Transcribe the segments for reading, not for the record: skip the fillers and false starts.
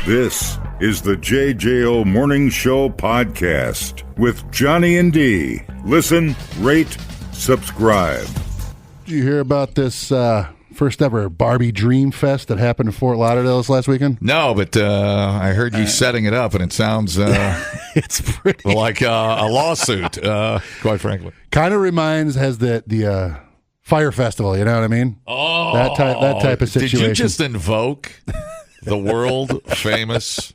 This is the JJO Morning Show podcast with Johnny and D. Listen, rate, subscribe. Did you hear about this first ever Barbie Dream Fest that happened in Fort Lauderdale this last weekend? No, but I heard you setting it up, and it sounds it's pretty like a lawsuit, quite frankly. Kind of has the Fire Festival, you know what I mean? Oh, that type of situation. Did you just invoke the world famous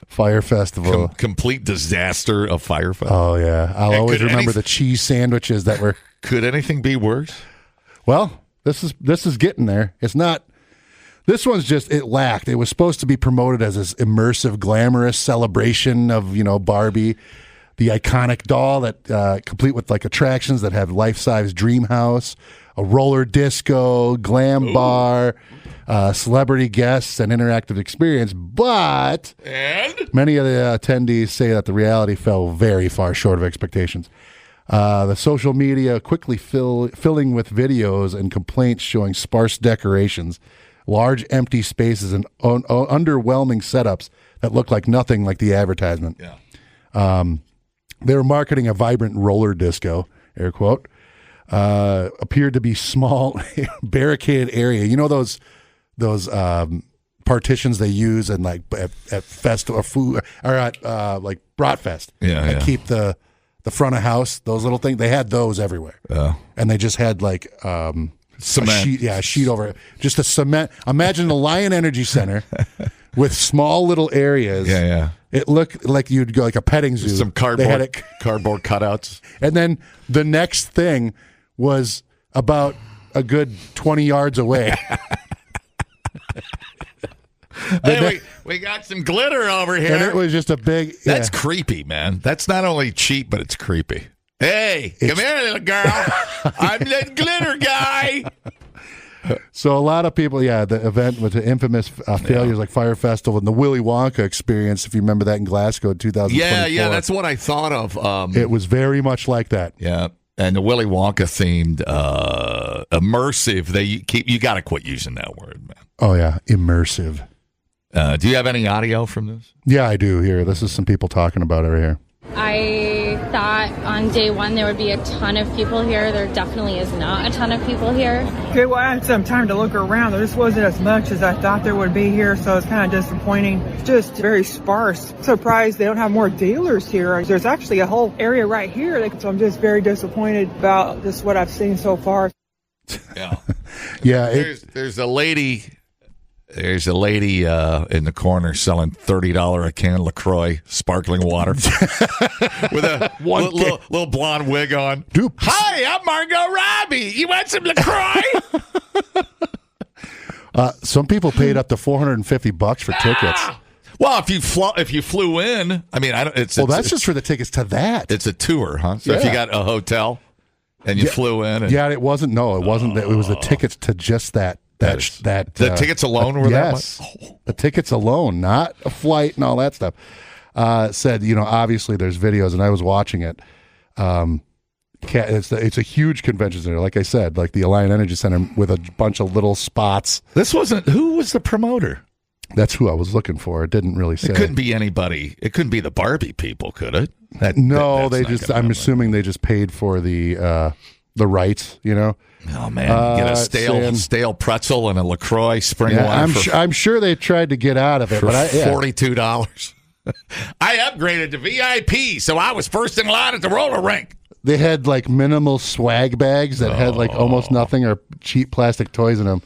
Fire Festival? Complete disaster of Fire Festival. Oh yeah, I'll always remember the cheese sandwiches that were. Could anything be worse? Well, this is getting there. It's not. This one's just, it lacked. It was supposed to be promoted as this immersive, glamorous celebration of, Barbie, the iconic doll that complete with like attractions that have life-size dream house, a roller disco, glam bar, celebrity guests, and interactive experience. But many of the attendees say that the reality fell very far short of expectations. The social media quickly filling with videos and complaints showing sparse decorations, large empty spaces, and underwhelming setups that look like nothing like the advertisement. Yeah. They were marketing a vibrant roller disco, air quote, appeared to be small, barricaded area. You know those partitions they use in like at fest or food or at like Bratfest. Yeah. Keep the front of house, those little things. They had those everywhere, and they just had like cement. A sheet over it, just a cement. Imagine the Lion Energy Center with small little areas. Yeah. It looked like you'd go like a petting zoo. Some cardboard cutouts. And then the next thing was about a good 20 yards away. Hey, we got some glitter over here. And it was just a big... That's creepy, man. That's not only cheap, but it's creepy. Hey, come here, little girl. I'm the glitter guy. So a lot of people, the event with the infamous failures like Fire Festival and the Willy Wonka experience, if you remember that in Glasgow in 2024. Yeah, that's what I thought of. It was very much like that. Yeah, and the Willy Wonka themed immersive. You got to quit using that word, man. Oh yeah, immersive. Do you have any audio from this? Yeah, I do. Here, this is some people talking about it right here. I thought on day one there would be a ton of people here. There definitely is not a ton of people here. Okay, well, I had some time to look around. There just wasn't as much as I thought there would be here, so it's kind of disappointing. Just very sparse. Surprised they don't have more dealers here. There's actually a whole area right here, so I'm just very disappointed about just what I've seen so far. Yeah. Yeah. There's a lady... There's a lady in the corner selling $30 a can LaCroix sparkling water with a little blonde wig on. Dude. Hi, I'm Margot Robbie. You want some LaCroix? Some people paid up to $450 for tickets. Well, if you flew in, I mean, that's just for the tickets to that. It's a tour, huh? So if you got a hotel and you flew in, it wasn't. No, it wasn't. It was the tickets to just that. The tickets alone were that much? The tickets alone, not a flight and all that stuff. Said, obviously there's videos, and I was watching it. It's a huge convention center, like I said, like the Lion Energy Center with a bunch of little spots. Who was the promoter? That's who I was looking for. It didn't really say. It couldn't be anybody. It couldn't be the Barbie people, could it? I'm assuming they just paid for the rights, Oh man, get a stale pretzel and a LaCroix spring water. I'm sure they tried to get out of it, but $42. I upgraded to VIP, so I was first in line at the roller rink. They had like minimal swag bags that had like almost nothing or cheap plastic toys in them.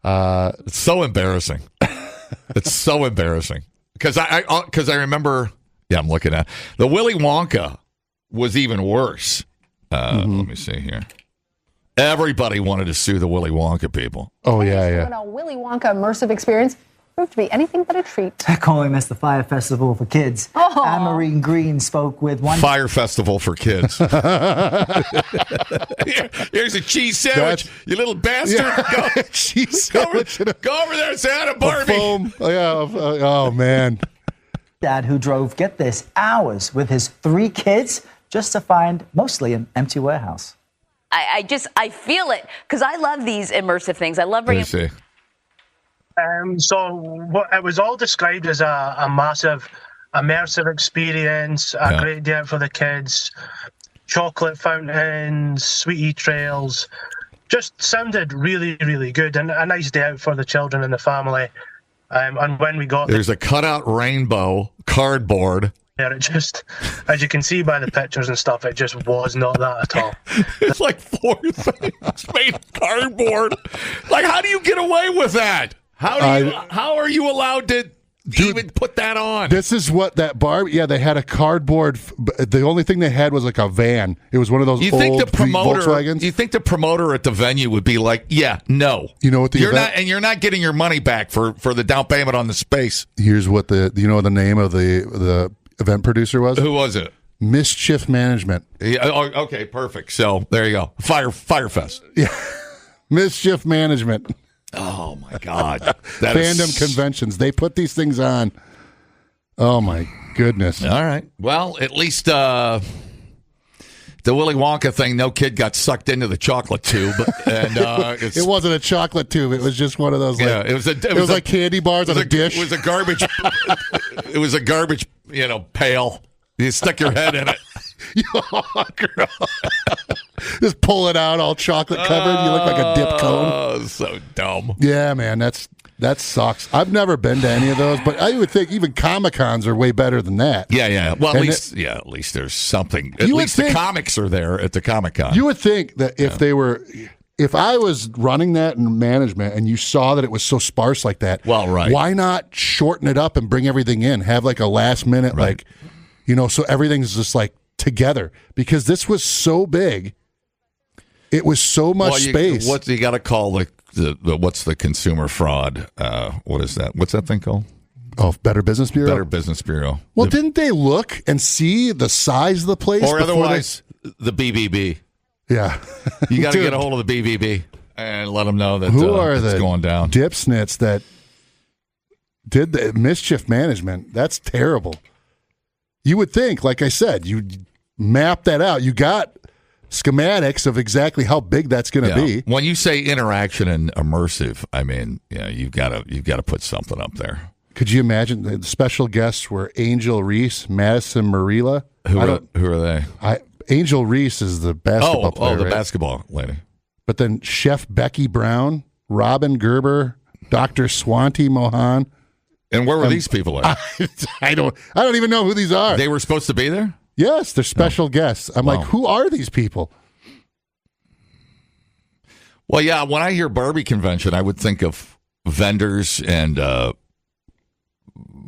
It's so embarrassing. It's so embarrassing because I remember. Yeah, I'm looking at the Willy Wonka was even worse. Let me see here. Everybody wanted to sue the Willy Wonka people. Oh, yeah. A Willy Wonka immersive experience proved to be anything but a treat. Calling this the Fire Festival for Kids. Oh. Anne-Marie Green spoke with one... Fire Festival for Kids. Here's a cheese sandwich, you little bastard. Yeah. Cheese sandwich. Go over there and say hi to Barbie. Foam. Oh, man. Dad who drove, get this, hours with his 3 kids just to find mostly an empty warehouse. I feel it because I love these immersive things. I love bringing. So what it was all described as a massive immersive experience, a great day out for the kids, chocolate fountains, sweetie trails. Just sounded really, really good, and a nice day out for the children and the family. And when we got there's a cutout rainbow cardboard. there, it just, as you can see by the pictures and stuff, it just was not that at all. It's like 4 things made of cardboard. Like, how do you get away with that? How are you allowed to even put that on? This is what that Barbie. Yeah, they had a cardboard. The only thing they had was like a van. It was one of those old Volkswagens. You think the promoter at the venue would be like, "Yeah, no." You know what you're not getting your money back for the down payment on the space. Here's what the name of the event producer was? Who was it? Mischief Management. Yeah, okay, perfect. So there you go. Firefest. Yeah, Mischief Management. Oh my God! Fandom conventions. They put these things on. Oh my goodness! All right. Well, at least the Willy Wonka thing. No kid got sucked into the chocolate tube, and it wasn't a chocolate tube. It was just one of those. It was like candy bars on a dish. It was a garbage. It was a garbage. Pail. You stuck your head in it. Just pull it out, all chocolate covered. You look like a dip cone. Oh, so dumb. Yeah, man, that sucks. I've never been to any of those, but I would think even Comic-Cons are way better than that. Yeah. Well, at least there's something. At least the comics are there at the Comic-Con. You would think that if I was running that in management and you saw that it was so sparse like that, well, right. Why not shorten it up and bring everything in? Have like a last minute, right. So everything's just like together, because this was so big. It was so much space. What you got to call the what's the consumer fraud? What is that? What's that thing called? Oh, Better Business Bureau. Better Business Bureau. Well, didn't they look and see the size of the place, or otherwise the BBB? Yeah, you got to get a hold of the BBB and let them know that it's going down. Dipsnits that did the Mischief Management. That's terrible. You would think, like I said, you map that out. You got schematics of exactly how big that's going to be. When you say interaction and immersive, I mean, you've got to put something up there. Could you imagine the special guests were Angel Reese, Madison Marilla? Who are they? Angel Reese is the basketball player. The basketball lady. But then Chef Becky Brown, Robin Gerber, Dr. Swanti Mohan. And where were these people at? I don't even know who these are. They were supposed to be there? Yes, they're special guests. I'm like, who are these people? Well, yeah, when I hear Barbie convention, I would think of vendors and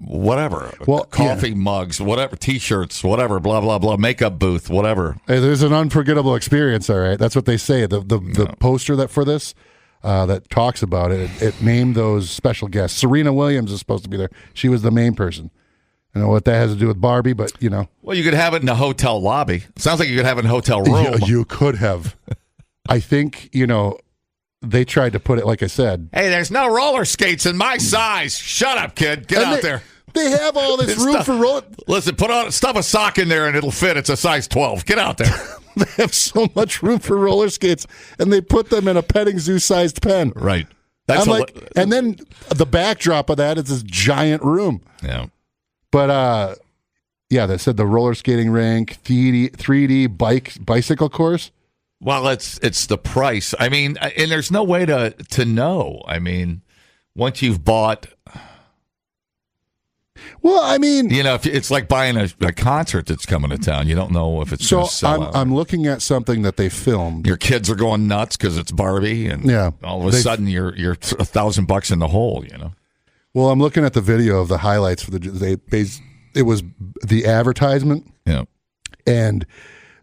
whatever. Well, coffee mugs, whatever, T-shirts, whatever, blah, blah, blah, makeup booth, whatever. Hey, there's an unforgettable experience, all right? That's what they say. The poster that for this that talks about it named those special guests. Serena Williams is supposed to be there. She was the main person. I don't know what that has to do with Barbie, but, Well, you could have it in a hotel lobby. Sounds like you could have it in a hotel room. Yeah, you could have. I think, they tried to put it, like I said. Hey, there's no roller skates in my size. Shut up, kid. Get out there. They have all this room for roller. Listen, stuff a sock in there and it'll fit. It's a size 12. Get out there. They have so much room for roller skates, and they put them in a petting zoo-sized pen. Right. And then the backdrop of that is this giant room. Yeah. But, they said the roller skating rink, 3D bicycle course. Well, it's the price. I mean, and there's no way to know. I mean, once you've bought... Well, I mean... if it's like buying a concert that's coming to town. You don't know if it's going to sell out. I'm looking at something that they filmed. Your kids are going nuts because it's Barbie, and all of a sudden you're $1,000 in the hole, Well, I'm looking at the video of the highlights for it was the advertisement. Yeah. And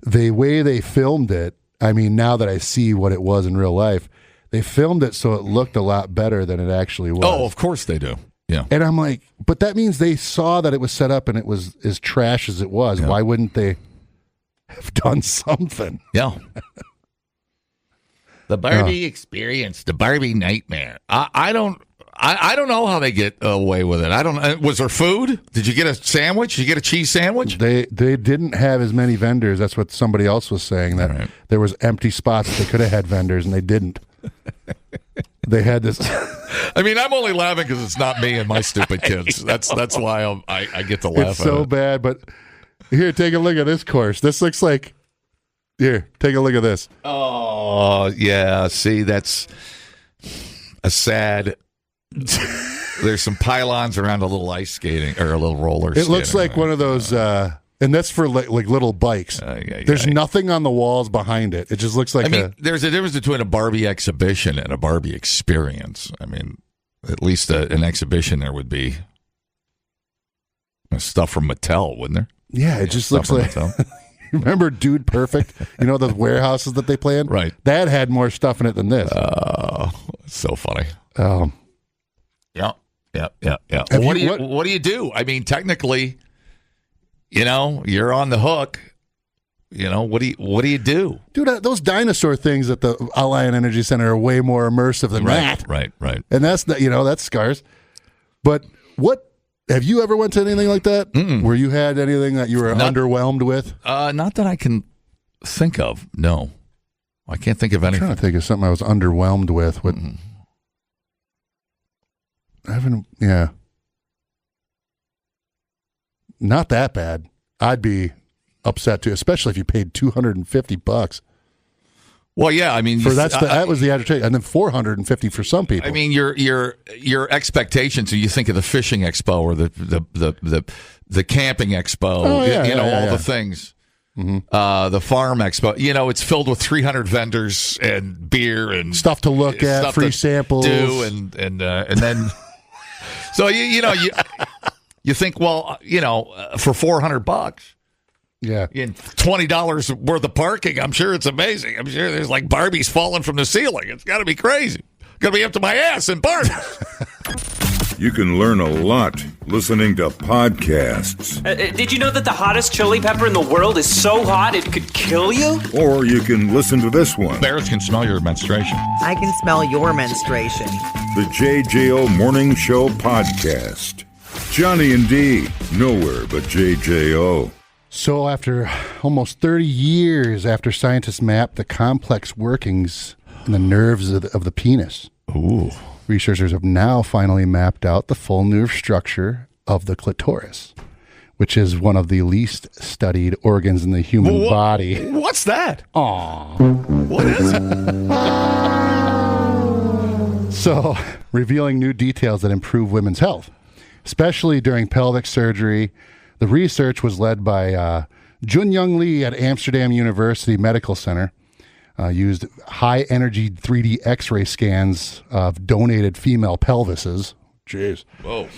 the way they filmed it, I mean, now that I see what it was in real life, they filmed it so it looked a lot better than it actually was. Oh, of course they do. Yeah. And I'm like, but that means they saw that it was set up and it was as trash as it was. Yeah. Why wouldn't they have done something? Yeah. The Barbie experience, the Barbie nightmare. I don't know how they get away with it. Was there food? Did you get a sandwich? Did you get a cheese sandwich? They didn't have as many vendors. That's what somebody else was saying, that there was empty spots that they could have had vendors and they didn't. They had this. I mean, I'm only laughing because it's not me and my stupid kids. That's why I get to laugh It's at so it. bad, but here, take a look at this course. This looks like. Here, take a look at this. Oh, yeah. See, that's a sad. There's some pylons around a little ice skating or a little roller It looks like one of those, and that's for like little bikes. There's nothing on the walls behind it. It just looks like there's a difference between a Barbie exhibition and a Barbie experience. I mean, at least an exhibition there would be stuff from Mattel, wouldn't there? Yeah, it just looks like. Remember Dude Perfect? You know those warehouses that they play in? Right. That had more stuff in it than this. Oh, it's so funny. Yeah. What do you do? I mean, technically, you're on the hook. What do you do? Dude, those dinosaur things at the Alliant Energy Center are way more immersive than that. Right. And that's scars. But what have you ever went to anything like that? Mm-mm. Where you had anything that you were underwhelmed with? Not that I can think of. No. I can't think of anything. I'm trying to think of something I was underwhelmed with. Yeah. Not that bad. I'd be upset too, especially if you paid $250. Well, yeah, I mean, that was the average, and then $450 for some people. I mean, your expectations. You think of the fishing expo or the camping expo. All the things. Mm-hmm. The farm expo. It's filled with 300 vendors and beer and stuff to look at, free samples, and then. So you think, well, for $400. Yeah. In $20 worth of parking, I'm sure it's amazing. I'm sure there's like Barbies falling from the ceiling. It's got to be crazy. Got to be up to my ass in Barbies. You can learn a lot listening to podcasts. Did you know that the hottest chili pepper in the world is so hot it could kill you? Or you can listen to this one. Bears can smell your menstruation. I can smell your menstruation. The JJO Morning Show Podcast. Johnny and D, nowhere but JJO. So after almost 30 years after scientists mapped the complex workings in the nerves of the penis, researchers have now finally mapped out the full nerve structure of the clitoris, which is one of the least studied organs in the human body. What's that? Aw. What is it? So, revealing new details that improve women's health, especially during pelvic surgery. The research was led by Junyoung Lee at Amsterdam University Medical Center. Used high-energy 3D X-ray scans of donated female pelvises. Jeez. Whoa.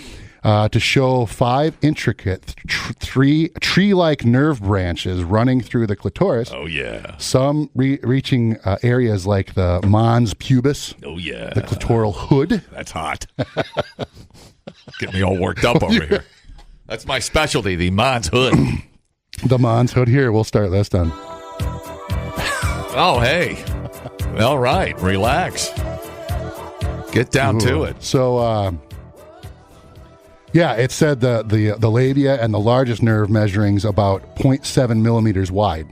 To show 5 intricate tree-like nerve branches running through the clitoris. Oh, yeah. Some reaching areas like the mons pubis. Oh, yeah. The clitoral hood. That's hot. Get me all worked up over here. That's my specialty, the Mons hood. The Mons hood. Here, we'll start this done. Oh, hey. All right. Relax. Get down to it. So, it said the labia and the largest nerve measuring's about 0.7 millimeters wide.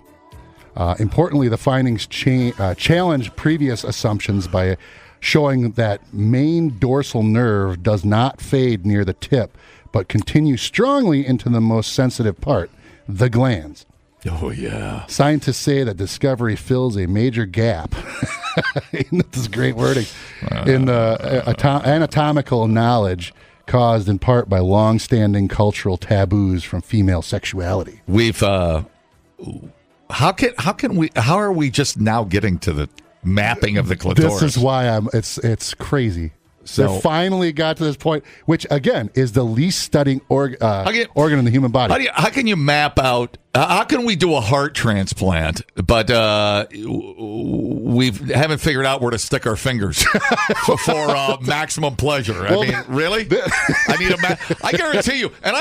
Importantly, the findings challenge previous assumptions by showing that main dorsal nerve does not fade near the tip, but continues strongly into the most sensitive part, the glands. Oh, yeah. Scientists say that discovery fills a major gap. This is great wording. In the anatomical knowledge caused in part by long-standing cultural taboos from female sexuality. We've how are we just now getting to the mapping of the clitoris? This is why it's crazy. So they finally got to this point, which again is the least studied organ in the human body. How can you map out? How can we do a heart transplant, but we haven't figured out where to stick our fingers for maximum pleasure? I mean, really? I need a map. I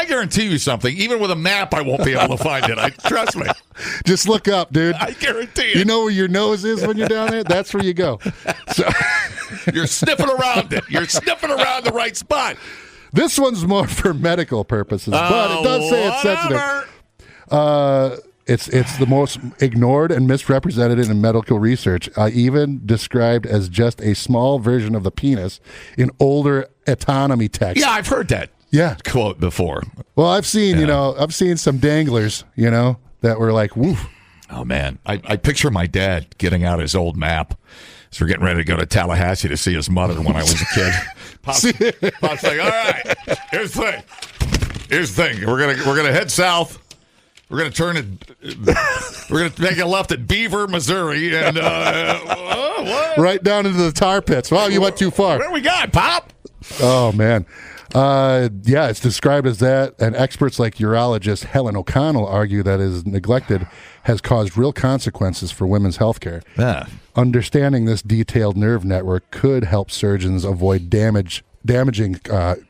guarantee you something. Even with a map, I won't be able to find it. Trust me. Just look up, dude. I guarantee it. You know where your nose is when you're down there? That's where you go. So you're sniffing around it. You're sniffing around the right spot. This one's more for medical purposes, but it does say it's sensitive. It's the most ignored and misrepresented in medical research, even described as just a small version of the penis in older autonomy texts. Yeah, I've heard that quote before. Well, I've seen, I've seen some danglers, that were like, woof. Oh, man. I picture my dad getting out his old map. So we're getting ready to go to Tallahassee to see his mother when I was a kid. Pop's like, all right, here's the thing. We're gonna head south. We're gonna turn it. We're gonna make a left at Beaver, Missouri, and right down into the tar pits. Well, you went too far. What do we got, Pop? Oh man, it's described as that, and experts like urologist Helen O'Connell argue that is neglected has caused real consequences for women's health care. Yeah. Understanding this detailed nerve network could help surgeons avoid damaging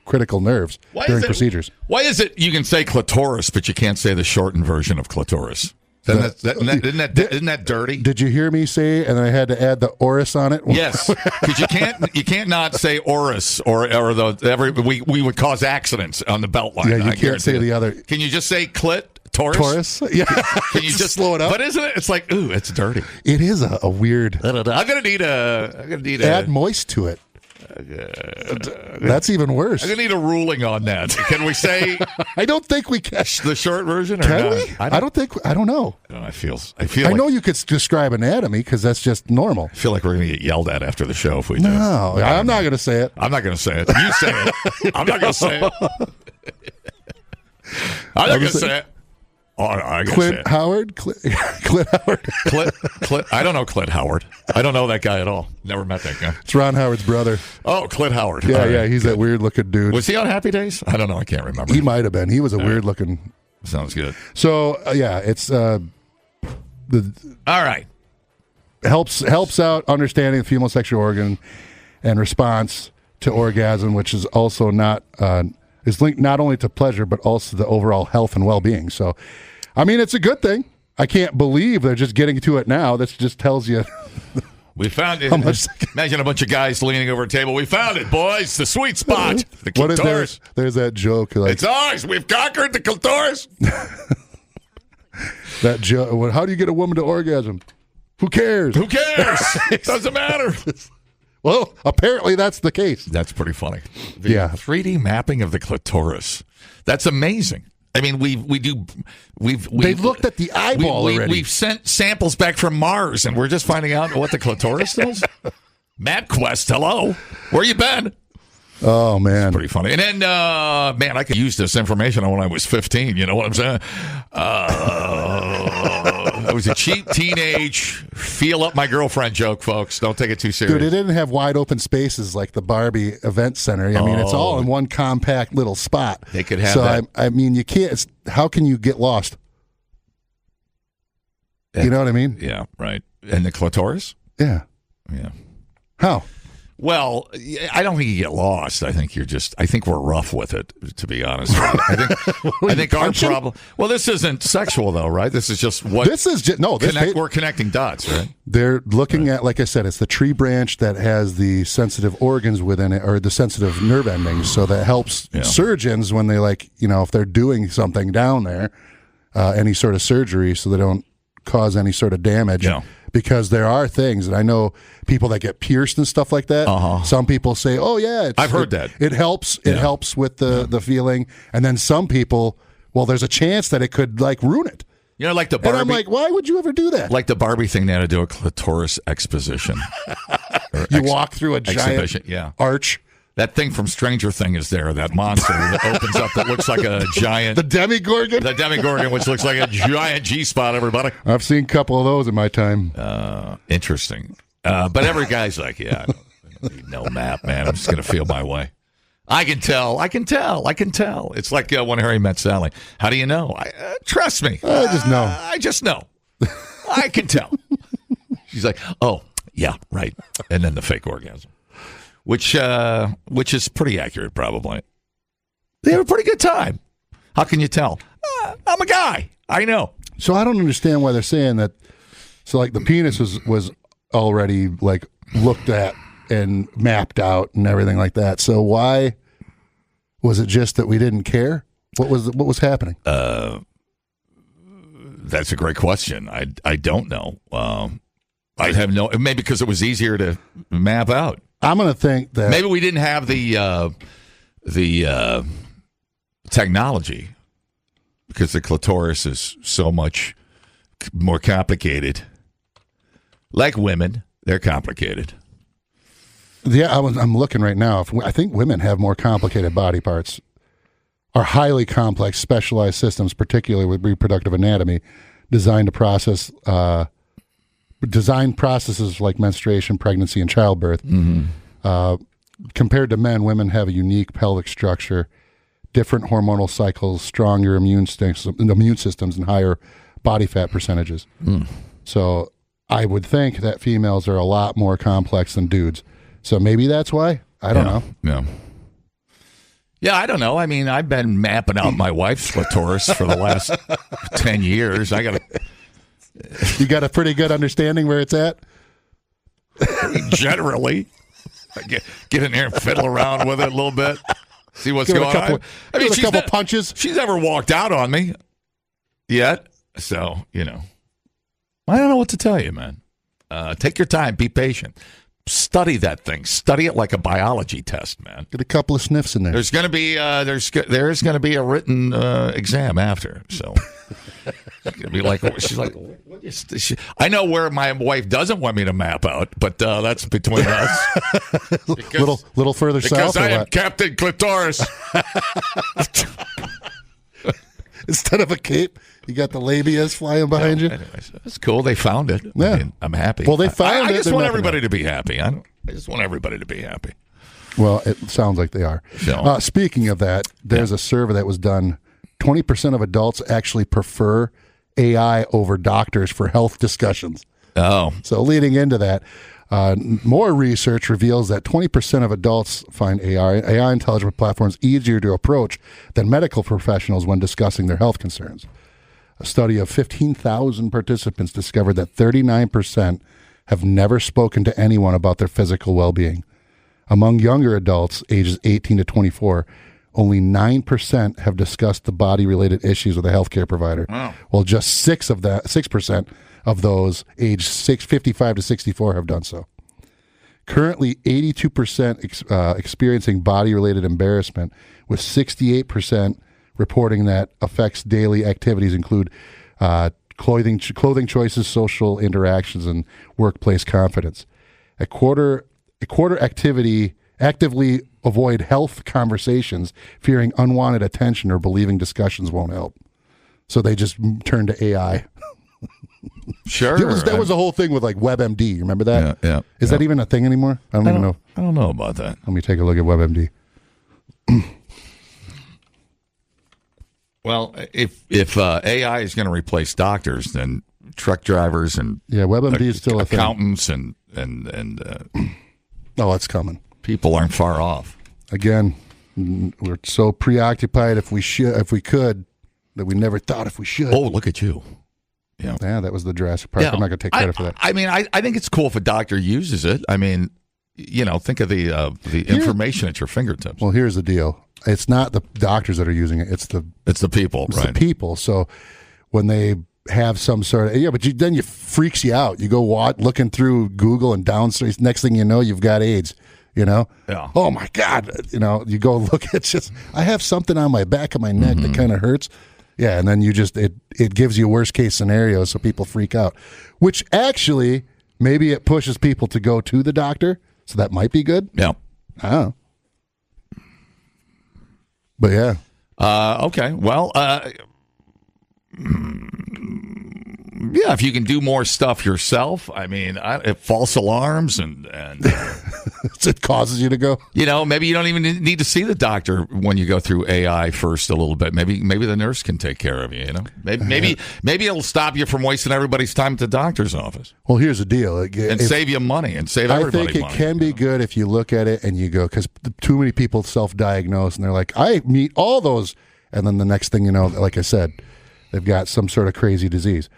critical nerves during procedures. Why is it you can say clitoris, but you can't say the shortened vertion of clitoris? Isn't that dirty? Did you hear me say, and then I had to add the oris on it? Yes, because you can't not say oris we would cause accidents on the belt line. Yeah, you can't say the other. Can you just say clit? Taurus? Yeah. Can you just slow it up? But isn't it? It's like, ooh, it's dirty. It is a weird. I'm gonna need add moist to it. That's even worse. I'm gonna need a ruling on that. Can we say? I don't think we can. The short version, or can not? we? I don't know. I know you could describe anatomy because that's just normal. I feel like we're gonna get yelled at after the show if we do. No, I'm not gonna say it. I'm not gonna say it. You say it. I'm not gonna say it. I'm not gonna say it. Oh, I guess Clint Howard? Clint Howard. Clint. I don't know Clint Howard. I don't know that guy at all. Never met that guy. It's Ron Howard's brother. Oh, Clint Howard. Yeah, he's that weird-looking dude. Was he on Happy Days? I don't know. I can't remember. He might have been. He was a weird-looking. Sounds good. So, it's all right. Helps out understanding the female sexual organ and response to orgasm, which is also not is linked not only to pleasure but also the overall health and well-being. So, I mean, it's a good thing. I can't believe they're just getting to it now. This just tells you. We found it. Imagine a bunch of guys leaning over a table. We found it, boys. The sweet spot. The clitoris. There's that joke. Like, it's ours. We've conquered the clitoris. That joke. How do you get a woman to orgasm? Who cares? Who cares? Doesn't matter. Well, apparently that's the case. That's pretty funny. The 3D mapping of the clitoris. That's amazing. I mean, they've looked at the eyeball already. We've sent samples back from Mars, and we're just finding out what the clitoris does. MapQuest, hello, where you been? Oh man, it's pretty funny. And then, man, I could use this information when I was 15. You know what I'm saying? I was a cheap teenage feel up my girlfriend joke, folks. Don't take it too serious. Dude, it didn't have wide open spaces like the Barbie event center. I mean, it's all in one compact little spot. They could have that. I mean, you can't. How can you get lost? You know what I mean? Yeah, right. And the clitoris? Yeah. How? Well, I don't think you get lost. I think we're rough with it, to be honest. I think our problem. Well, this isn't sexual, though, right? This is just what. This is just no. We're connecting dots, right? They're looking at, like I said, it's the tree branch that has the sensitive organs within it, or the sensitive nerve endings. So that helps surgeons when they if they're doing something down there, any sort of surgery, so they don't cause any sort of damage. Yeah. Because there are things, and I know people that get pierced and stuff like that. Some people say, "Oh yeah, I've heard that it helps. It helps with the feeling." And then some people, well, there's a chance that it could ruin it. You know, like the Barbie. And I'm like, why would you ever do that? Like the Barbie thing, they had to do a clitoris exposition. You walk through a giant arch. That thing from Stranger Things is there, that monster that opens up that looks like a giant... The Demigorgon? The Demigorgon, which looks like a giant G-spot, everybody. I've seen a couple of those in my time. Interesting. But every guy's like, I don't need no map, man. I'm just going to feel my way. I can tell. It's like when Harry met Sally. How do you know? Trust me. I just know. I just know. I can tell. She's like, oh, yeah, right. And then the fake orgasm. Which is pretty accurate, probably. They have a pretty good time. How can you tell? I'm a guy. I know. So I don't understand why they're saying that. So the penis was already looked at and mapped out and everything like that. So why was it just that we didn't care? What was happening? That's a great question. I don't know. I have no. Maybe because it was easier to map out. I'm going to think that maybe we didn't have the technology because the clitoris is so much more complicated. Like women, they're complicated. Yeah, I'm looking right now. I think women have more complicated body parts, are highly complex, specialized systems, particularly with reproductive anatomy, designed processes like menstruation, pregnancy, and childbirth. Compared to men, women have a unique pelvic structure, different hormonal cycles, stronger immune systems, and higher body fat percentages. So I would think that females are a lot more complex than dudes. So maybe that's why. I don't know. Yeah, I don't know. I mean, I've been mapping out my wife's clitoris for the last 10 years. You got a pretty good understanding where it's at? Generally. I get in there and fiddle around with it a little bit. See what's going on. I mean, she's a couple punches. She's never walked out on me yet. So, I don't know what to tell you, man. Take your time. Be patient. Study that thing. Study it like a biology test, man. Get a couple of sniffs in there. There's going to be there is going to be a written exam after. So it's going to be like she's like, what is this? I know where my wife doesn't want me to map out, but that's between us. Because, little further south. Because I am Captain Clitoris. Instead of a cape, you got the labias flying behind you. Anyways, that's cool. They found it. Yeah. I mean, I'm happy. Well, they found I it. just want everybody to be happy. I just want everybody to be happy. Well, it sounds like they are. So, speaking of that, there's a survey that was done. 20% of adults actually prefer AI over doctors for health discussions. Oh. So leading into that, more research reveals that 20% of adults find AI intelligent platforms easier to approach than medical professionals when discussing their health concerns. A study of 15,000 participants discovered that 39% have never spoken to anyone about their physical well-being. Among younger adults, ages 18 to 24, only 9% have discussed the body-related issues with a healthcare provider. Wow. While just 6% of those aged 55 to 64 have done so. Currently, 82% experiencing body-related embarrassment, with 68% reporting that affects daily activities include clothing choices, social interactions, and workplace confidence. A quarter actively avoid health conversations, fearing unwanted attention or believing discussions won't help. So they just turn to AI. Sure. That was the whole thing with like WebMD. You remember that? Yeah. Is that even a thing anymore? I don't even know. I don't know about that. Let me take a look at WebMD. Well, if AI is going to replace doctors, then truck drivers and WebMD is still a thing. Accountants and oh, it's coming. People aren't far off. Again, we're so preoccupied if we could that we never thought if we should. Oh, look at you. Yeah, that was the Jurassic Park. I'm not going to take credit for that. I mean, I think it's cool if a doctor uses it. I mean, think of the information at your fingertips. Well, here's the deal. It's not the doctors that are using it. It's the people, right? The people. So when they have some sort of then it freaks you out. You go looking through Google and downstairs. Next thing you know, you've got AIDS. Yeah. Oh my God. You go look at I have something on my back of my neck that kind of hurts. Yeah, and then it gives you worst case scenarios, so people freak out. Which actually maybe it pushes people to go to the doctor, so that might be good. Yeah. I don't know. But yeah. Okay. Well, yeah, if you can do more stuff yourself, I mean, false alarms and it causes you to go. Maybe you don't even need to see the doctor when you go through AI first a little bit. Maybe the nurse can take care of you. Maybe it'll stop you from wasting everybody's time at the doctor's office. Well, here's the deal, and save you money and save everybody money. I think it can be good if you look at it and you go, because too many people self-diagnose and they're like, I meet all those, and then the next thing you know, like I said, they've got some sort of crazy disease.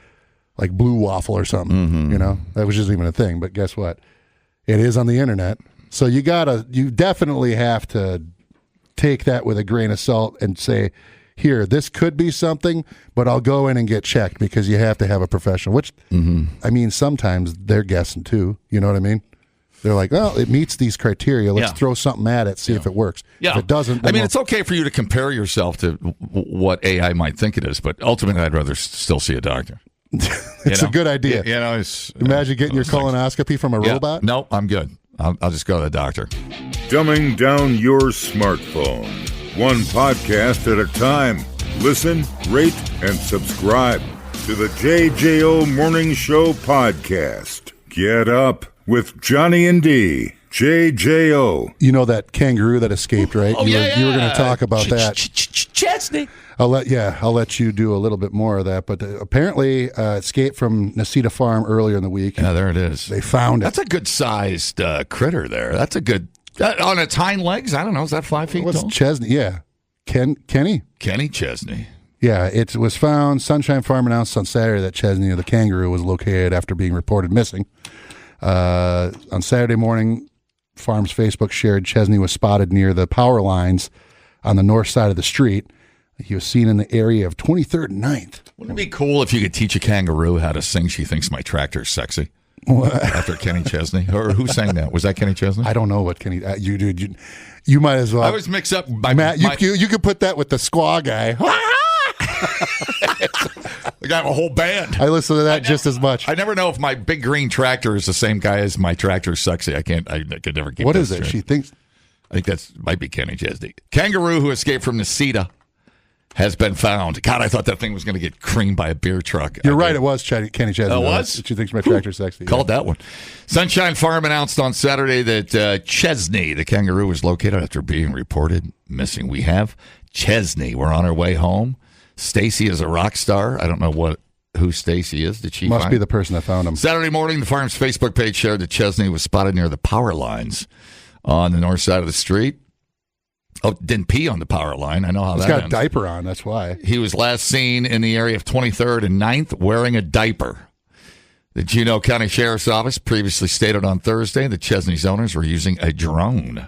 Like blue waffle or something, that was just even a thing. But guess what? It is on the internet. So you definitely have to take that with a grain of salt and say, here, this could be something, but I'll go in and get checked because you have to have a professional, which, I mean, sometimes they're guessing too. You know what I mean? They're like, well, it meets these criteria. Let's throw something at it, see if it works. Yeah. If it doesn't, I mean, it's okay for you to compare yourself to what AI might think it is, but ultimately, I'd rather still see a doctor. It's a good idea. Imagine getting your colonoscopy from a robot. No, I'm good. I'll just go to the doctor. Dumbing down your smartphone. One podcast at a time. Listen, rate, and subscribe to the JJO Morning Show podcast. Get up with Johnny and D. JJO. You know that kangaroo that escaped, right? Oh, you were going to talk about that. Chesney. I'll let you do a little bit more of that. But apparently, escaped from Nacita Farm earlier in the week. Yeah, there it is. They found it. That's a good sized critter there. That's a good on its hind legs. I don't know. Is that 5 feet What's tall? Chesney? Yeah, Kenny Chesney. Yeah, it was found. Sunshine Farm announced on Saturday that Chesney, the kangaroo, was located after being reported missing. On Saturday morning, Farm's Facebook shared Chesney was spotted near the power lines on the north side of the street. He was seen in the area of 23rd and 9th. Wouldn't it be cool if you could teach a kangaroo how to sing She Thinks My Tractor's Sexy? After Kenny Chesney? Or who sang that? Was that Kenny Chesney? I don't know what Kenny... You might as well... I always mix up... Matt, you could put that with the squaw guy. They got a whole band. I listen to that just as much. I never know if my big green tractor is the same guy as My Tractor's Sexy. I could never keep What that is it? straight. She thinks... I think that might be Kenny Chesney. Kangaroo who escaped from Nacita has been found. God, I thought that thing was going to get creamed by a beer truck. You're right. It was Kenny Chesney. Oh, it was? She thinks my tractor's sexy. Called that one. Sunshine Farm announced on Saturday that Chesney, the kangaroo, was located after being reported missing. We have Chesney. We're on our way home. Stacy is a rock star. I don't know who Stacy is. Did she Must be the person that found him. Saturday morning, the farm's Facebook page shared that Chesney was spotted near the power lines on the north side of the street. Oh, didn't pee on the power line. I know how He's that got ends. a diaper on. That's why. He was last seen in the area of 23rd and 9th wearing a diaper. The Juneau County Sheriff's Office previously stated on Thursday that Chesney's owners were using a drone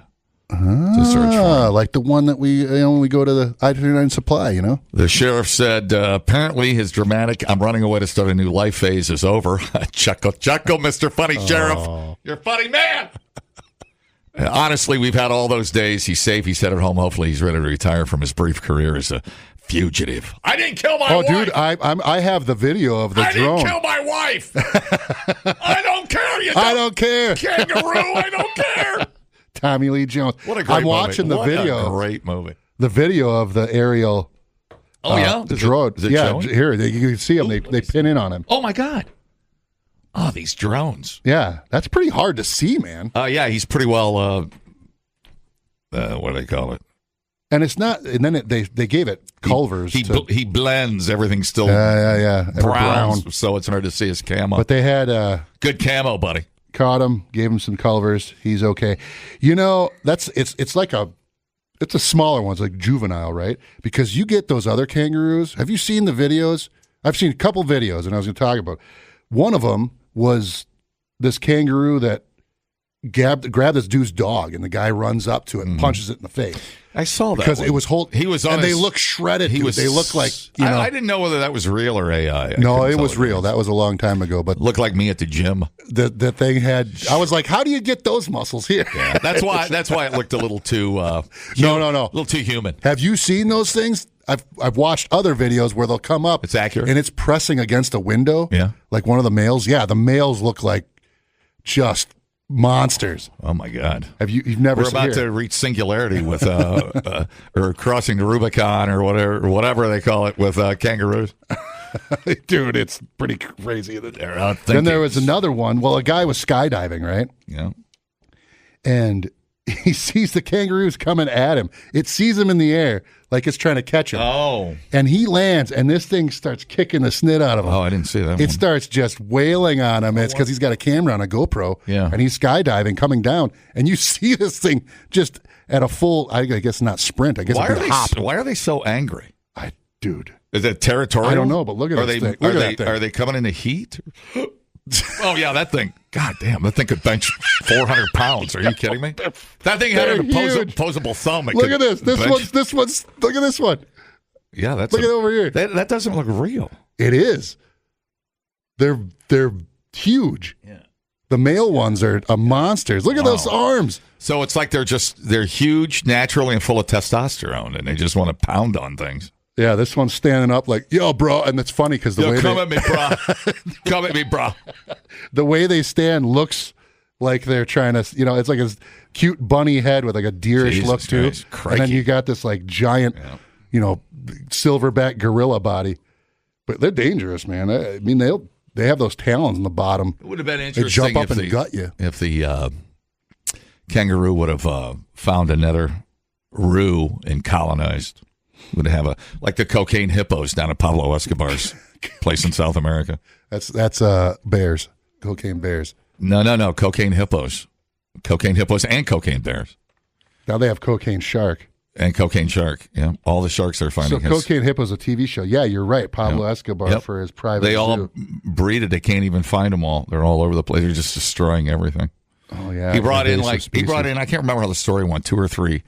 to search for him. Like the one that we, when we go to the I-39 supply, The sheriff said, apparently his dramatic, I'm running away to start a new life phase is over. Chuckle, Mr. Funny Sheriff. You're a funny man. Honestly, we've had all those days. He's safe. He's headed home. Hopefully, he's ready to retire from his brief career as a fugitive. I didn't kill my wife. Oh, dude, I have the video of the drone. I didn't kill my wife. I don't care. I don't care. Kangaroo, I don't care. Tommy Lee Jones. What a great I'm watching movie. the video. What a great movie. The video of the aerial drone. Is it yeah, showing? here, you can see him. They pin in on him. Oh, my God. Oh, these drones. Yeah, that's pretty hard to see, man. Yeah, he's pretty well, what do they call it? And it's not, and then they gave it Culvers. He blends. Everything's still brown. So it's hard to see his camo. But they had... good camo, buddy. Caught him, gave him some Culvers. He's okay. It's like it's a smaller one. It's like juvenile, right? Because you get those other kangaroos. Have you seen the videos? I've seen a couple videos, and I was going to talk about. One of them was this kangaroo that grabbed this dude's dog, and the guy runs up to it and punches it in the face. I saw that because it was He was on. and they look shredded. They look like I didn't know whether that was real or AI. No, it was real. That was a long time ago. But looked like me at the gym. The thing had. I was like, how do you get those muscles here? Yeah, that's why it looked a little too. No, a little too human. Have you seen those things? I've watched other videos where they'll come up. It's accurate. And it's pressing against a window. Yeah. Like one of the males. Yeah, the males look like just monsters. Oh my God! You've never? We're about to reach singularity with or crossing the Rubicon or whatever they call it with kangaroos. Dude, it's pretty crazy. Then there was another one. Well, a guy was skydiving, right? Yeah. And he sees the kangaroos coming at him. It sees him in the air like it's trying to catch him. Oh. And he lands, and this thing starts kicking the snot out of him. Oh, I didn't see that. It starts just wailing on him. It's because he's got a camera on a GoPro. Yeah. And he's skydiving, coming down, and you see this thing just at a full, I guess not sprint. I guess Why are they so angry? Dude. Is it territorial? I don't know, but look at this thing. Look at that thing. Are they coming into heat? Oh, yeah, that thing. God damn, that thing could bench 400 pounds. Are you kidding me? That thing had an opposable thumb. Look at this. This one's, look at this one. Yeah, Look at over here. That doesn't look real. It is. They're huge. Yeah. The male ones are monsters. Look at those arms. So it's like they're huge naturally and full of testosterone, and they just want to pound on things. Yeah, this one's standing up like, yo, bro. And it's funny because come at me, bro. Come at me, bro. The way they stand looks like they're trying to, it's like a cute bunny head with like a deerish look to it. And then you got this like giant, silverback gorilla body. But they're dangerous, man. I mean, they have those talons in the bottom. It would have been interesting. They jump up and gut you. If the kangaroo would have found another roo and colonized, would have like the cocaine hippos down at Pablo Escobar's place in South America. That's bears, cocaine bears. No, cocaine hippos and cocaine bears. Now they have cocaine shark. And cocaine shark, yeah. All the sharks are finding. So Cocaine Hippo's a TV show. Yeah, you're right. Pablo Escobar for his private They all zoo. breeded. They can't even find them all. They're all over the place. They're just destroying everything. Oh, yeah. He brought in, I can't remember how the story went, 2 or 3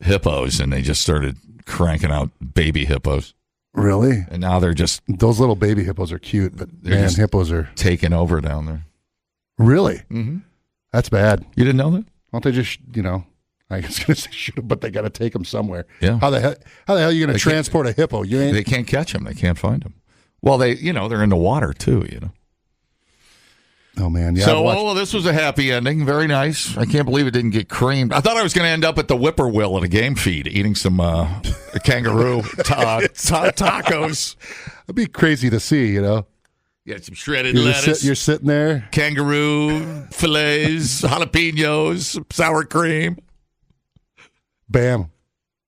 hippos, and they just started cranking out baby hippos. Really? And now they're just... Those little baby hippos are cute, but man, hippos are... taking over down there. Really? Mm-hmm. That's bad. You didn't know that? Why don't they just, I was going to say shoot them, but they got to take them somewhere. Yeah. How the hell are you going to transport a hippo? They can't catch them. They can't find them. Well, they're in the water too, Oh, man. Yeah, so, this was a happy ending. Very nice. I can't believe it didn't get creamed. I thought I was going to end up at the Whippoorwill at a game feed eating some kangaroo tacos. It'd be crazy to see, Yeah, some shredded lettuce. You're sitting there. Kangaroo fillets, jalapenos, sour cream. Bam.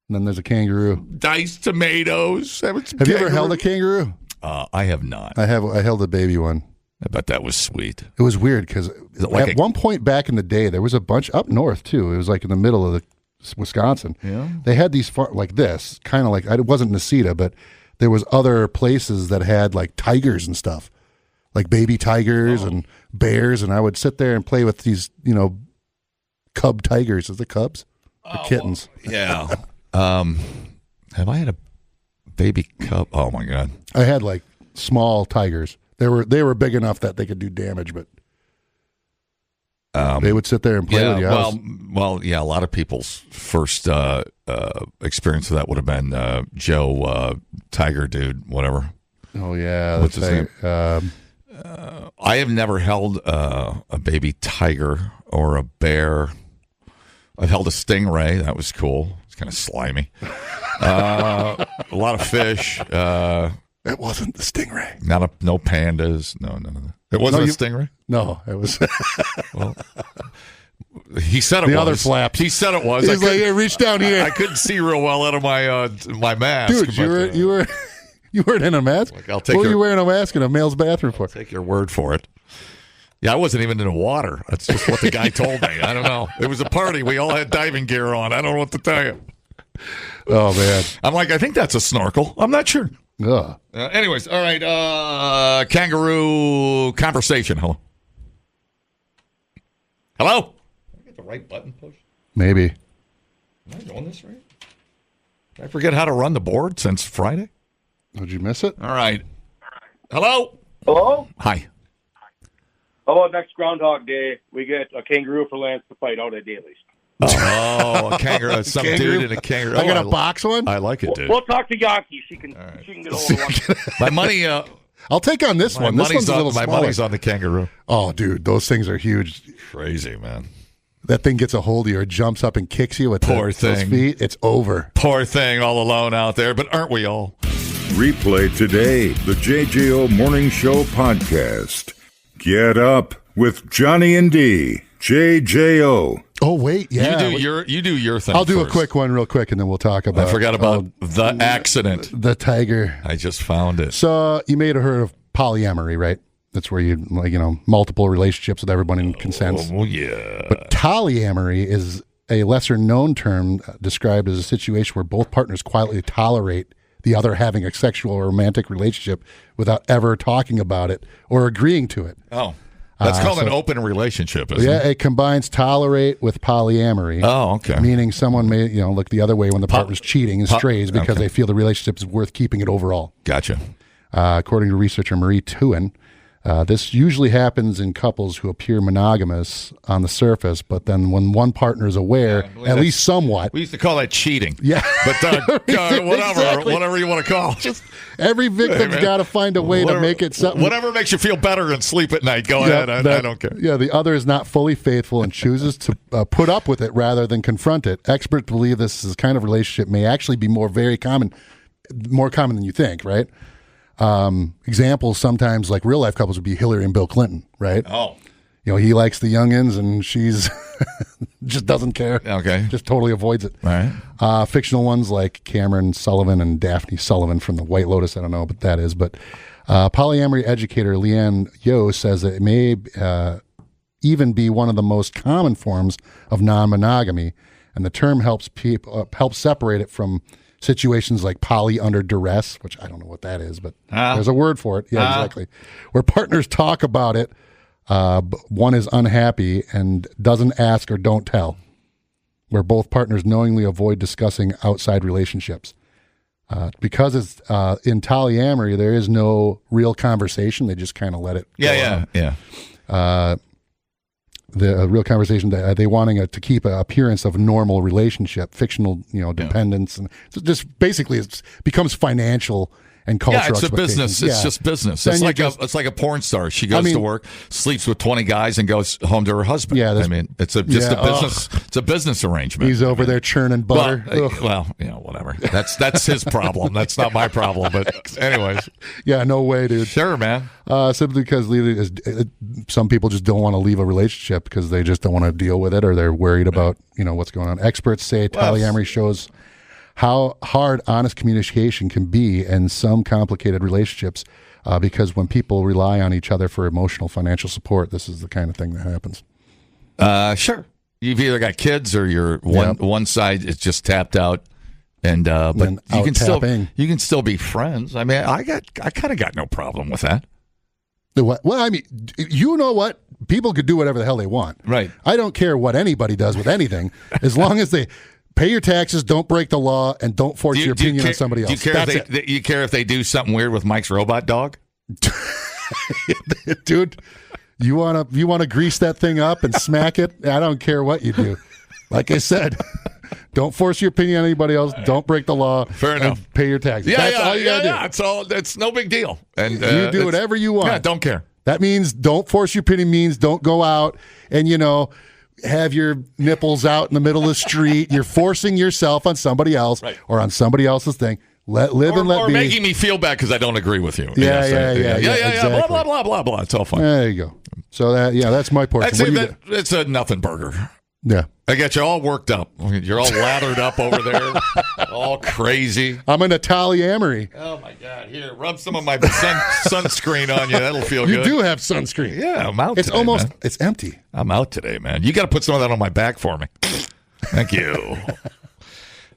And then there's a kangaroo. Diced tomatoes. Have you ever held a kangaroo? I have not. I held a baby one. I bet that was sweet. It was weird because at one point back in the day, there was a bunch up north too. It was like in the middle of Wisconsin. Yeah. They had these like this, kind of like, it wasn't Necedah, but there was other places that had like tigers and stuff, like baby tigers and bears. And I would sit there and play with these, cub tigers. Is it cubs? Or kittens? Yeah. Have I had a baby cub? Oh my God. I had like small tigers. They were big enough that they could do damage, but they would sit there and play with you. Well, yeah. A lot of people's first experience of that would have been Joe, Tiger Dude, whatever. Oh yeah, what's his name? I have never held a baby tiger or a bear. I've held a stingray. That was cool. It's kind of slimy. A lot of fish. It wasn't the stingray. No pandas. No, none of that. It wasn't a stingray? No, it was. Well, he said it was. The other flaps. He said it was. He's like, "Hey, reach down here." I couldn't see real well out of my mask. Dude, you weren't in a mask? What were you wearing a mask in a male's bathroom for? I'll take your word for it. Yeah, I wasn't even in the water. That's just what the guy told me. I don't know. It was a party. We all had diving gear on. I don't know what to tell you. Oh, man. I'm like, I think that's a snorkel. I'm not sure. Anyways, all right. Kangaroo conversation. Hello? Did I get the right button pushed? Maybe. Am I doing this right? Did I forget how to run the board since Friday? Did you miss it? All right. Hello? Hi. How about next Groundhog Day, we get a kangaroo for Lance to fight out at Daly's? Oh, a kangaroo. Some dude in a kangaroo. I got a box one? I like it, dude. We'll talk to Yaki. She can get a hold of one. My money... I'll take on this one. This one's a little my smaller. money's on the kangaroo. Oh, dude, those things are huge. Crazy, man. That thing gets a hold of you or jumps up and kicks you with those feet. It's over. Poor thing, all alone out there. But aren't we all? Replay today the JJO Morning Show podcast. Get up with Johnny and D. JJO. Oh, wait, yeah. You do your thing. I'll do first. a quick one real quick, and then we'll talk about... I forgot about the accident. The tiger. I just found it. So you may have heard of polyamory, right? That's where you, multiple relationships with everyone in consent. Oh, yeah. But polyamory is a lesser-known term described as a situation where both partners quietly tolerate the other having a sexual or romantic relationship without ever talking about it or agreeing to it. Oh. That's called an open relationship, isn't it? Yeah, it combines tolerate with polyamory. Oh, okay. Meaning someone may look the other way when the partner's cheating and strays because they feel the relationship is worth keeping it overall. Gotcha. According to researcher Marie Tuin, this usually happens in couples who appear monogamous on the surface, but then when one partner is aware, at least somewhat. We used to call that cheating. Yeah. But Exactly. whatever you want to call it. Just every victim's got to find a way to make it something. Whatever makes you feel better and sleep at night, go ahead. I don't care. Yeah, the other is not fully faithful and chooses to put up with it rather than confront it. Experts believe this kind of relationship may actually be more common than you think, right? Examples sometimes like real life couples would be Hillary and Bill Clinton, right? Oh. He likes the youngins and she's just doesn't care. Okay. Just totally avoids it. All right. Fictional ones like Cameron Sullivan and Daphne Sullivan from the White Lotus. I don't know what that is, but polyamory educator Leanne Yo says that it may even be one of the most common forms of non-monogamy, and the term helps separate it from situations like poly under duress, which I don't know what that is, but there's a word for it. Yeah, exactly. Where partners talk about it, one is unhappy and doesn't ask or don't tell. Where both partners knowingly avoid discussing outside relationships. Because it's in polyamory, there is no real conversation. They just kind of let it go on. The real conversation, they wanting to keep an appearance of normal relationship, fictional, dependence, and so just basically it becomes financial and cultural. Yeah, it's a business. It's just business. It's like a porn star. She goes to work, sleeps with 20 guys, and goes home to her husband. Yeah, it's a business. It's a business arrangement. He's over there churning butter. Well, whatever. That's his problem. That's not my problem. But anyways, yeah, no way, dude. Sure, man. Simply because some people just don't want to leave a relationship because they just don't want to deal with it, or they're worried about what's going on. Experts say polyamory shows how hard honest communication can be in some complicated relationships because when people rely on each other for emotional, financial support, this is the kind of thing that happens. Sure. You've either got kids or you're one side is just tapped out, but you can still be friends. I mean, I kind of got no problem with that. Well, I mean, you know what? People could do whatever the hell they want. Right. I don't care what anybody does with anything, as long as they pay your taxes, don't break the law, and don't force your opinion on somebody else. Do you care if they do something weird with Mike's robot dog? Dude, you want to grease that thing up and smack it? I don't care what you do. Like I said, don't force your opinion on anybody else. Don't break the law. Fair enough. Pay your taxes. That's all you gotta do. It's no big deal. And you do whatever you want. Yeah, don't care. That means don't force your opinion. Means don't go out and have your nipples out in the middle of the street. You're forcing yourself on somebody else or on somebody else's thing. Let be. Or making me feel bad because I don't agree with you. Yeah. Exactly. Blah, blah, blah, blah. It's all fine. There you go. So that's my portion. It's a nothing burger. Yeah. I got you all worked up. You're all lathered up over there, all crazy. I'm in a polyamory. Oh, my God. Here, rub some of my sunscreen on you. That'll feel good. You do have sunscreen. Yeah, I'm out It's today, almost, man. it's empty. I'm out today, man. You got to put some of that on my back for me. Thank you.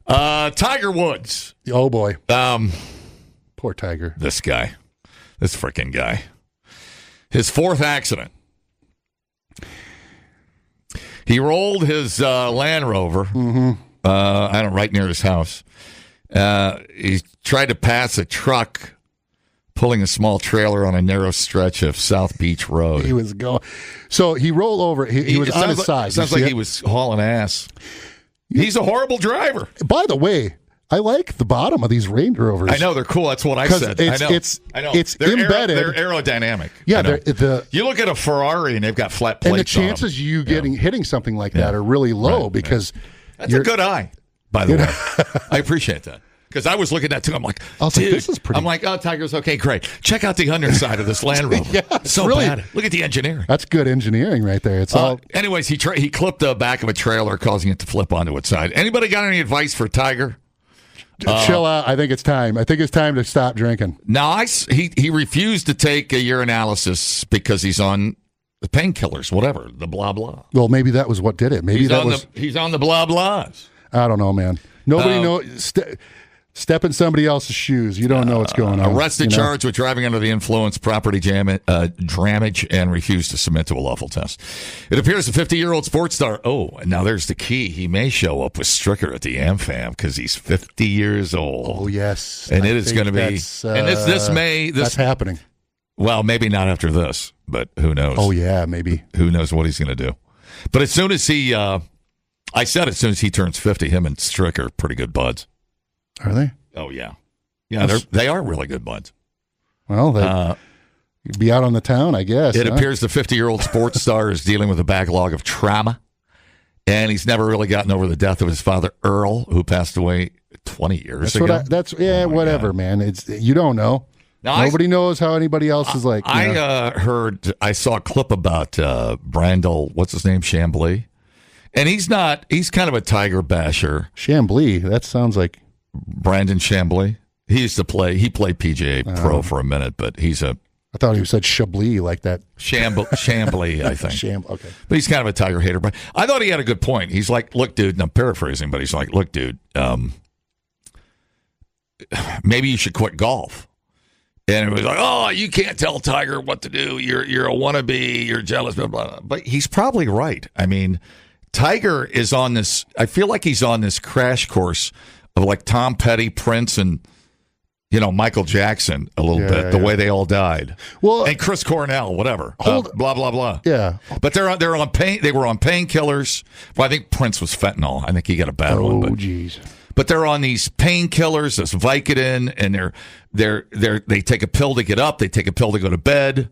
Tiger Woods. Oh, boy. Poor Tiger. This freaking guy. His fourth accident. He rolled his Land Rover, right near his house. He tried to pass a truck pulling a small trailer on a narrow stretch of South Beach Road. He was going. So he rolled over. He was on his side. Sounds like he was hauling ass. He's a horrible driver. By the way, I like the bottom of these Range Rovers. I know they're cool. That's what I said. I know. It's embedded. They're aerodynamic. Yeah, you look at a Ferrari and they've got flat plates. And the chances of you hitting something like that are really low because that's a good eye. By the way, I appreciate that because I was looking at that too. I'm like, this is pretty. I'm like, oh, Tiger's okay, great. Check out the underside of this Land Rover. It's so really bad. Look at the engineering. That's good engineering right there. It's all. Anyways, he clipped the back of a trailer, causing it to flip onto its side. Anybody got any advice for Tiger? Chill out. I think it's time. I think it's time to stop drinking. Now, he refused to take a urinalysis because he's on the painkillers, whatever, the blah blah. Well, maybe that was what did it. Maybe he's on the blah blahs. I don't know, man. Nobody knows. step in somebody else's shoes. You don't know what's going on. Arrested, charged with driving under the influence, property damage, and refused to submit to a lawful test. It appears the 50-year-old sports star. Oh, and now there's the key. He may show up with Stricker at the AmFam because he's 50 years old. Oh yes, and it is going to be. And that's happening. Well, maybe not after this, but who knows? Oh yeah, maybe. Who knows what he's going to do? But as soon as he, I said, as soon as he turns 50, him and Stricker are pretty good buds. Are they? Oh yeah, yeah. They are really good buds. Well, they be out on the town, I guess. It appears the 50-year-old sports star is dealing with a backlog of trauma, and he's never really gotten over the death of his father, Earl, who passed away 20 years ago. Whatever, God. Man. It's you don't know. Now, nobody knows how anybody else is like. I saw a clip about Brandel, what's his name, Chambly, and he's kind of a Tiger basher. Chambly, that sounds like Brandon Chambly. He played PGA Pro for a minute, but he's a. I thought he said Chablis like that. Chambly, I think. Okay. But he's kind of a Tiger hater. But I thought he had a good point. He's like, look, dude, and I'm paraphrasing, but he's like, look, dude, maybe you should quit golf. And it was like, oh, you can't tell Tiger what to do. You're a wannabe. You're jealous, blah, blah, blah. But he's probably right. I mean, Tiger is on this, I feel like he's on this crash course of like Tom Petty, Prince, and, Michael Jackson a little bit, the way they all died. Well, and Chris Cornell, whatever. Blah, blah, blah. Yeah. But they're on pain. They were on painkillers. Well, I think Prince was fentanyl. I think he got a bad one. Oh, jeez. But they're on these painkillers, this Vicodin, and they take a pill to get up, they take a pill to go to bed,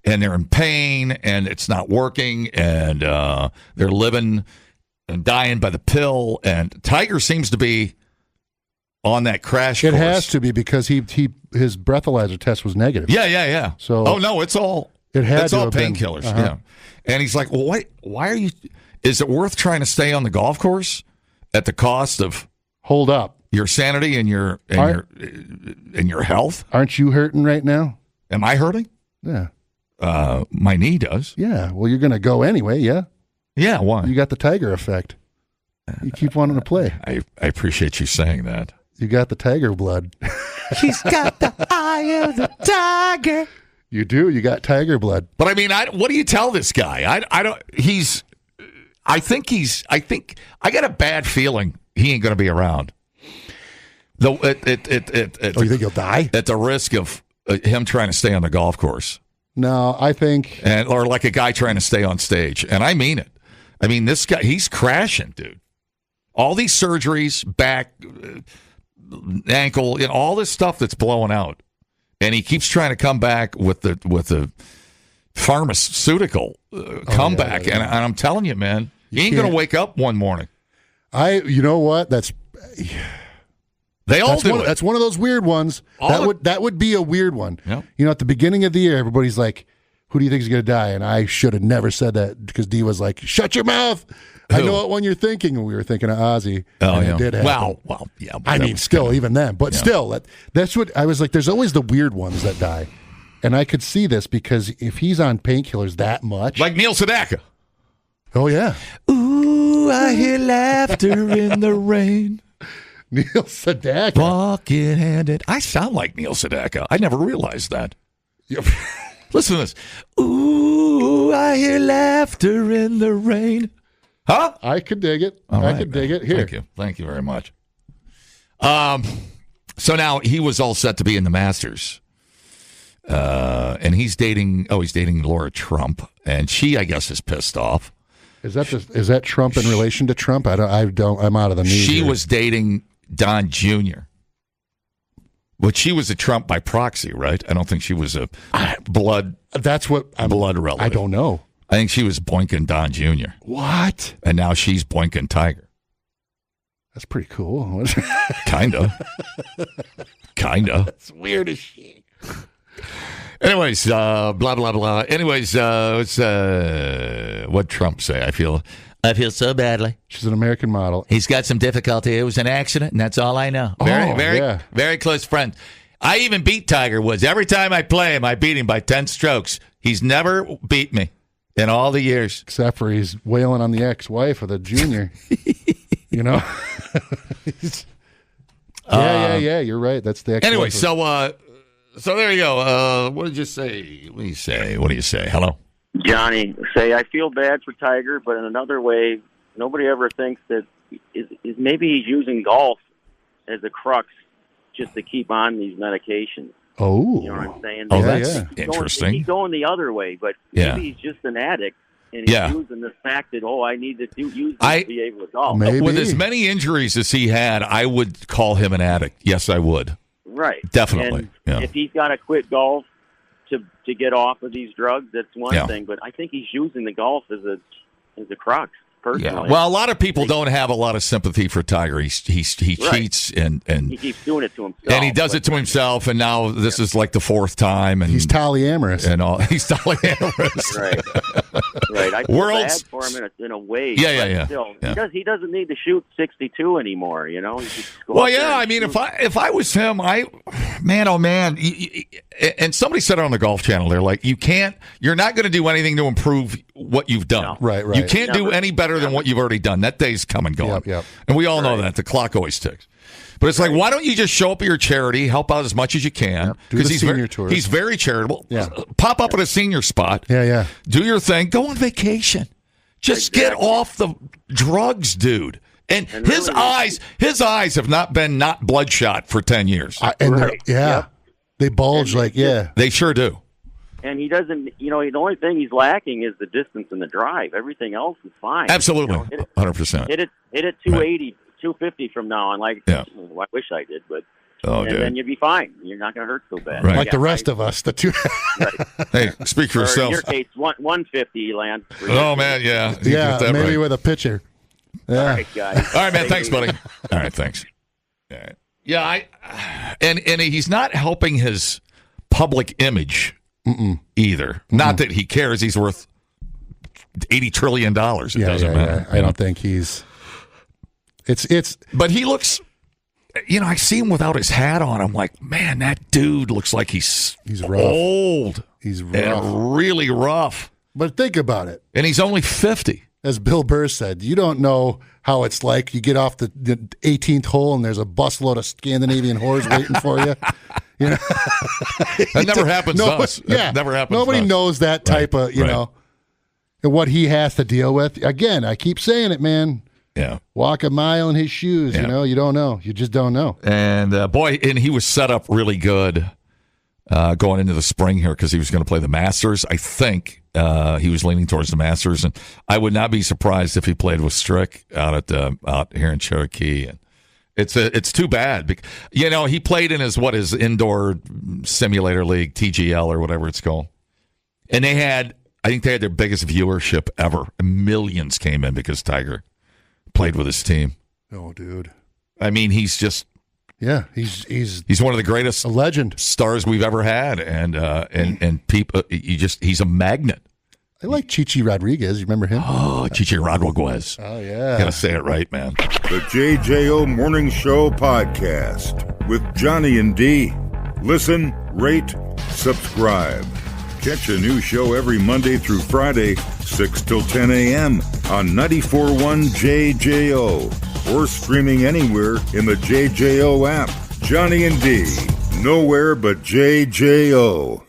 and they're in pain, and it's not working, and they're living and dying by the pill. And Tiger seems to be on that crash course. It has to be because his breathalyzer test was negative. Yeah. So it's all painkillers. Uh-huh. Yeah. And he's like, well, why are you? Is it worth trying to stay on the golf course at the cost of? Hold up. Your sanity and your health. Aren't you hurting right now? Am I hurting? Yeah. My knee does. Yeah. Well, you're going to go anyway, yeah? Yeah, why? You got the Tiger effect. You keep wanting to play. I appreciate you saying that. You got the Tiger blood. He's got the eye of the tiger. You do. You got Tiger blood. But I mean, what do you tell this guy? I got a bad feeling he ain't going to be around. You think he'll die? At the risk of him trying to stay on the golf course. No, I think... or like a guy trying to stay on stage. And I mean it. I mean, this guy, he's crashing, dude. All these surgeries, back, ankle, all this stuff that's blowing out. And he keeps trying to come back with the pharmaceutical comeback. Yeah. And I'm telling you, man, he ain't going to wake up one morning. You know what? They all do it. That's one of those weird ones. That would be a weird one. Yep. At the beginning of the year, everybody's like, "Who do you think is going to die?" And I should have never said that because Dee was like, "Shut your mouth." Who? I know what one you're thinking. And we were thinking of Ozzy. Oh, yeah. It did happen. Well, yeah. I mean, still, even then, but still, that's what I was like. There's always the weird ones that die, and I could see this because if he's on painkillers that much, like Neil Sedaka. Oh yeah. Ooh, I hear laughter in the rain. Neil Sedaka. Bucket-handed. I sound like Neil Sedaka. I never realized that. Yep. Listen to this. Ooh, I hear laughter in the rain. Huh? I could dig it. I could dig it. Here. Thank you very much. So now he was all set to be in the Masters. And he's dating Laura Trump. And she, I guess, is pissed off. Is that Trump in relation to Trump? I'm out of the news. She was dating Don Jr. But she was a Trump by proxy, right? I don't think she was a blood. That's what blood relative. I don't know. I think she was boinking Don Jr. What? And now she's boinking Tiger. That's pretty cool. Kinda. That's weird as shit. Anyways, blah blah blah. Anyways, what'd Trump say? I feel so badly. She's an American model. He's got some difficulty. It was an accident, and that's all I know. Very close friend. I even beat Tiger Woods. Every time I play him, I beat him by 10 strokes. He's never beat me in all the years. Except for he's wailing on the ex-wife of the junior. Yeah. You're right. That's the Anyway, so there you go. What did you say? What do you say? Hello? Johnny, I feel bad for Tiger, but in another way, nobody ever thinks that is maybe he's using golf as a crux just to keep on these medications. Oh. You know what I'm saying? Oh, that's interesting. He's going the other way, but maybe he's just an addict, and he's using the fact that, I need to use this to be able to golf. Maybe. With as many injuries as he had, I would call him an addict. Yes, I would. Right. Definitely. And if he's got to quit golf to get off of these drugs, that's one thing, but I think he's using the golf as a crux. Personally. Yeah. Well, a lot of people don't have a lot of sympathy for Tiger. He cheats and he keeps doing it to himself. And he does it to himself, and now this is like the fourth time. And he's polyamorous. And all. He's polyamorous. Right. I feel bad for him in a way. Yeah. Still, he doesn't need to shoot 62 anymore. You know. I mean, if I was him, man, oh man, and somebody said it on the Golf Channel. They're like, you're not going to do anything to improve what you've done. No. Right. You can't do any better than what you've already done. That day's come and gone. Yep. And we all know that. The clock always ticks. But it's like, why don't you just show up at your charity, help out as much as you can? Because he's very charitable. Yeah. Pop up at a senior spot. Yeah. Do your thing. Go on vacation. Just get off the drugs, dude. And his eyes have not been bloodshot for 10 years. They bulge They sure do. And he doesn't, the only thing he's lacking is the distance and the drive. Everything else is fine. Absolutely. 100%. Hit it 280, 250 from now on. I wish I did, but then you'll be fine. You're not going to hurt so bad. Right. Like the rest of us. The two. Hey, speak for yourself. In your case, 150, Lance. Oh, man, yeah. Maybe with a pitcher. Yeah. All right, guys. All right, man. Thanks, buddy. All right, thanks. All right. Yeah, and he's not helping his public image either. Not that he cares. He's worth $80 trillion. It doesn't matter. I don't think he's. It's. But he looks. I see him without his hat on. I'm like, man, that dude looks like he's rough. Old. He's rough. And really rough. But think about it. And he's only 50. As Bill Burr said, you don't know how it's like. You get off the 18th hole and there's a busload of Scandinavian whores waiting for you. That never happens to us. Yeah, never happens. Nobody knows that type of, know, what he has to deal with. Again, I keep saying it, man. Yeah. Walk a mile in his shoes. Yeah. You don't know. You just don't know. And and he was set up really good going into the spring here because he was going to play the Masters. I think he was leaning towards the Masters, and I would not be surprised if he played with Strick out here in Cherokee. And it's too bad. He played in his indoor simulator league, TGL or whatever it's called, and I think they had their biggest viewership ever. Millions came in because Tiger played with his team. Oh, dude! I mean, he's just. Yeah, he's one of the greatest, a legend stars we've ever had, and people. He's a magnet. I like Chichi Rodriguez. You remember him? Oh, Chichi Rodriguez. Oh yeah, gotta say it right, man. The JJO Morning Show podcast with Johnny and D. Listen, rate, subscribe. Catch a new show every Monday through Friday, 6 till 10 a.m. on 94.1 JJO or streaming anywhere in the JJO app. Johnny and D, nowhere but JJO.